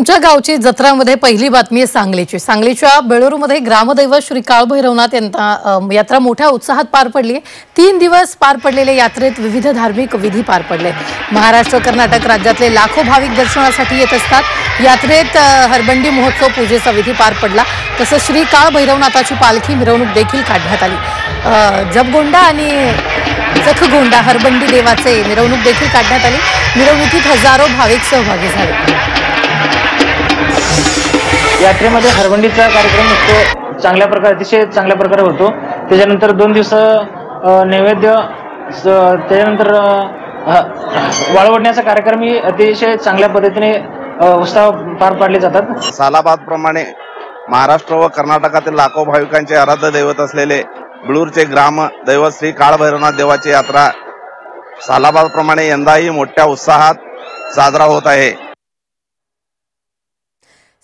तुमच्या गावची जत्रामध्ये पहिली बातमी आहे सांगलीची। सांगलीच्या बेळूरमध्ये ग्रामदैवत श्री काळभैरवनाथ यात्रा मोठ्या उत्साहात पार पडली। 3 दिवस पार पडलेल्या यात्रेत विविध धार्मिक विधी पार पडले। महाराष्ट्र कर्नाटक राज्यातले लाखो भाविक दर्शनासाठी येत असतात। यात्रेत हरबंडी महोत्सव पूजेचा विधी पार पडला। तसंच श्री काळभैरवनाथाची पालखी मिरवणूक देखील काढण्यात आली। जपगोंडा आणि जखगोंडा हरबंडी देवाचे मिरवणूक देखील काढण्यात आली। मिरवणुकीत हजारो भाविक सहभागी झाले। यात्रेमध्ये हरबंडीचा कार्यक्रम असतो, अतिशय चांगल्या प्रकारे होतो। त्याच्यानंतर 2 दिवस नैवेद्य, त्याच्यानंतर वाळवण्याचा कार्यक्रम ही अतिशय चांगल्या पद्धतीने उत्साह पार पाडले जातात। सालाबाद प्रमाणे महाराष्ट्र व कर्नाटकातील लाखो भाविकांचे आराध्य दैवत असलेले बेळूरचे ग्राम दैवत श्री काळभैरवनाथ देवाची यात्रा सालाबाद प्रमाणे यंदाही मोठ्या उत्साहात साजरा होत आहे।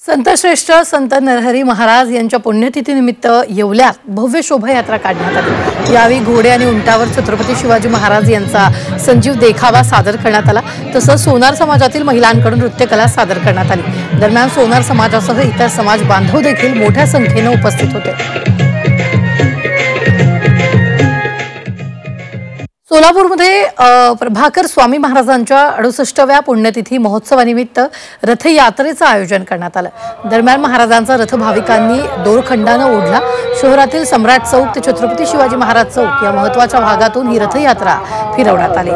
संतश्रेष्ठ संत नरहरी महाराज यांच्या पुण्यतिथीनिमित्त येवल्यात भव्य शोभायात्रा काढण्यात आली। यावेळी घोडे आणि उंटावर छत्रपती शिवाजी महाराज यांचा सजीव देखावा सादर करण्यात आला। तसंच सोनार समाजातील महिलांकडून नृत्यकला सादर करण्यात आली। दरम्यान सोनार समाजासह इतर समाज बांधव देखील मोठ्या संख्येने उपस्थित होते। सोलापूरमध्ये प्रभाकर स्वामी महाराजांच्या 68व्या पुण्यतिथी महोत्सवानिमित्त रथयात्रेचं आयोजन करण्यात आलं। दरम्यान महाराजांचा रथ भाविकांनी दोरखंडानं ओढला। शहरातील सम्राट चौक ते छत्रपती शिवाजी महाराज चौक या महत्त्वाच्या भागातून ही रथयात्रा फिरवण्यात आली।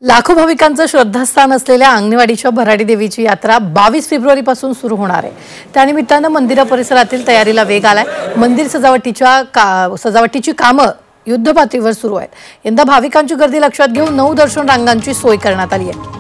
लाखो भाविकांचं श्रद्धास्थान असलेल्या अंगणवाडीच्या भराडी देवीची यात्रा 22 फेब्रुवारीपासून सुरू होणार आहे। त्यानिमित्तानं मंदिर परिसरातील तयारीला वेग आलाय। मंदिर सजावटीची कामं युद्धपातळीवर सुरू आहेत। यंदा भाविकांची गर्दी लक्षात घेऊन 9 दर्शन रांगांची सोय करण्यात आली आहे।